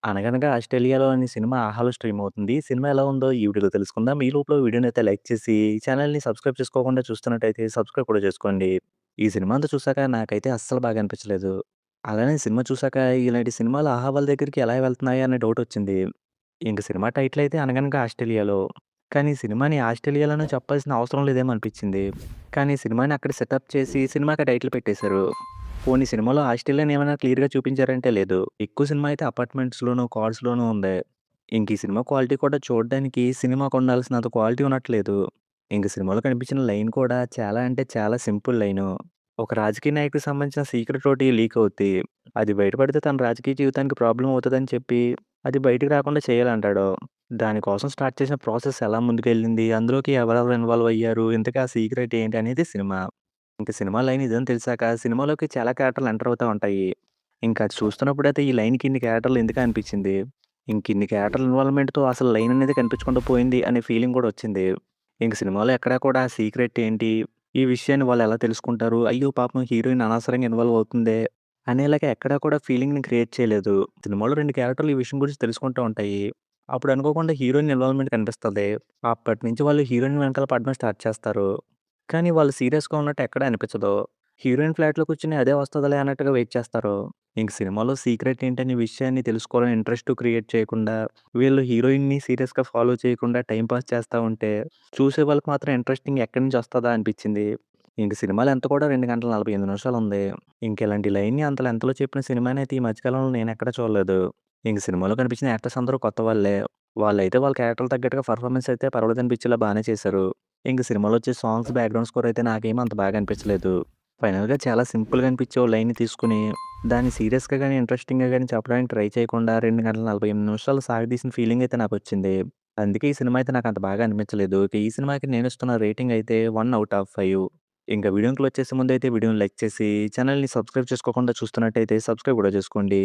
'అనగనగా ఆస్ట్రేలియాలో' అనే సినిమా 'ఆహాలో' స్ట్రీమ్ అవుతుంది. సినిమా ఎలా ఉందో ఈ వీడియోలో తెలుసుకుందాం. ఈ లోపల వీడియోనైతే లైక్ చేసి, ఛానెల్‌ని సబ్స్క్రైబ్ చేసుకోకుండా చూస్తున్నట్టయితే సబ్స్క్రైబ్ కూడా చేసుకోండి. ఈ సినిమా అంతా చూసాక నాకైతే అస్సలు బాగా అనిపించలేదు. అలానే సినిమా చూసాక ఇలాంటి సినిమాలు 'ఆహా' వాళ్ళ దగ్గరికి ఎలా వెళ్తున్నాయా అనే డౌటొచ్చింది. ఇంక సినిమా టైటిల్ అయితే 'అనగనగా ఆస్ట్రేలియాలో.' కానీ సినిమాని ఆస్ట్రేలియాలోనే చెప్పాల్సిన అవసరం లేదేమో అనిపించింది. కానీ సినిమాని అక్కడ సెటప్ చేసి సినిమాకి టైటిల్ పెట్టేశారు. పోనీ సినిమాలో ఆస్ట్రేలియాని ఏమైనా క్లియర్‌గా చూపించారంటే లేదు. ఎక్కువ సినిమా అయితే అపార్ట్మెంట్స్‌లోను, కార్స్‌లోను ఉంది. ఇంక ఈ సినిమా క్వాలిటీ కూడా చూడడానికి సినిమాకు ఉండాల్సినంత క్వాలిటీ ఉన్నట్లేదు. ఇంక సినిమాలో కనిపించిన లైన్ కూడా చాలా అంటే చాలా సింపుల్ లైను. ఒక రాజకీయ నాయకుడికి సంబంధించిన సీక్రెట్ ఒకటి లీక్ అవుద్ది. అది బయటపడితే తన రాజకీయ జీవితానికి ప్రాబ్లమ్ అవుతదని చెప్పి, అది బయటికి రాకుండా చేయాలంటాడు. దానికోసం స్టార్ట్ చేసిన ప్రాసెస్ ఎలా ముందుకెళ్ళింది, అందులోకి ఎవరెవరు ఇన్వాల్వ్ అయ్యారు, ఇంతకీ ఆ సీక్రెట్ ఏంటి అనేది సినిమా. ఇంక సినిమా లైన్ ఇదని తెలిసాక సినిమాలోకి చాలా క్యారెక్టర్‌లు ఎంటర్ అవుతా ఉంటాయి. ఇంకా అది చూస్తున్నప్పుడైతే ఈ లైన్‌కి ఇన్ని క్యారెక్టర్‌లు ఎందుకా అనిపించింది. ఇంకిన్ని క్యారెక్టర్‌ల ఇన్వాల్వ్‌మెంట్‌తో అసలు లైన్ అనేది కనిపించకుండా పోయింది అనే ఫీలింగ్ కూడా వచ్చింది. ఇంక సినిమాలో ఎక్కడా కూడా సీక్రెట్ ఏంటి, ఈ విషయాన్ని వాళ్ళు ఎలా తెలుసుకుంటారు, అయ్యో! పాపం హీరోయిన్ అనవసరంగా ఇన్వాల్వ్ అవుతుందే అనేలాగా ఎక్కడా కూడా ఫీలింగ్‌ని క్రియేట్ చేయలేదు. సినిమాలో 2 క్యారెక్టర్‌లు ఈ విషయం గురించి తెలుసుకుంటూ ఉంటాయి. అప్పుడు అనుకోకుండా హీరోయిన్ ఇన్వాల్వ్‌మెంట్ కనిపిస్తది. అప్పటినుంచి వాళ్ళు హీరోయిన్ వెనకాల పడడం స్టార్ట్ చేస్తారు. కానీ వాళ్ళు సీరియస్‌గా ఉన్నట్టు ఎక్కడ అనిపించదు. హీరోయిన్ ఫ్లాట్‌లో కూర్చొని అదే వస్తదిలే అన్నట్టుగా వెయిట్ చేస్తారు. ఇంక సినిమాలో సీక్రెట్ ఏంటనే విషయాన్ని తెలుసుకోవాలని ఇంట్రెస్ట్ క్రియేట్ చేయకుండా, వీళ్ళు హీరోయిన్‌ని సీరియస్‌గా ఫాలో చేయకుండా టైమ్ పాస్ చేస్తా ఉంటే, చూసే వాళ్ళకి మాత్రం ఇంట్రెస్టింగ్ ఎక్కడి నుంచి వస్తదా అనిపించింది. ఇంక సినిమా లెంత్ కూడా 2 గంటల 45 నిమిషాలుంది. ఇంక ఇలాంటి లైన్‌ని అంత లెంత్‌లో చెప్పిన సినిమానైతే ఈ మధ్య కాలంలో నేనెక్కడ చూడలేదు. ఇంక సినిమాలో కనిపించిన యాక్టర్స్ అందరూ కొత్త వాళ్ళే. వాళ్ళైతే వాళ్ళ క్యారెక్టర్‌లకు తగ్గట్టుగా పెర్ఫార్మన్స్ అయితే పర్వాలేదనిపించేలా బానే చేశారు. ఇంక సినిమాలో వచ్చే సాంగ్స్, బ్యాక్‌గ్రౌండ్ స్కోర్ అయితే నాకేమి అంత బాగా అనిపించలేదు. ఫైనల్‌గా చాలా సింపుల్‌గా అనిపించే ఓ లైన్‌ని తీసుకొని, దాన్ని సీరియస్‌గా గాని, ఇంట్రెస్టింగ్‌గా గాని చెప్పడానికి ట్రై చేయకుండా 2 గంటల 48 నిమిషాలు సాగదీసిన ఫీలింగ్ అయితే నాకొచ్చింది. అందుకే ఈ సినిమా అయితే నాకంత బాగా అనిపించలేదు. ఇక ఈ సినిమాకి నేనిస్తున్న రేటింగ్ అయితే 1 ఔట్ ఆఫ్ 5. ఇంకా వీడియోని క్లోజ్ చేసే ముందైతే వీడియోని లైక్ చేసి, ఛానెల్‌ని సబ్స్క్రైబ్ చేసుకోకుండా చూస్తున్నట్టయితే సబ్స్క్రైబ్ కూడా చేసుకోండి.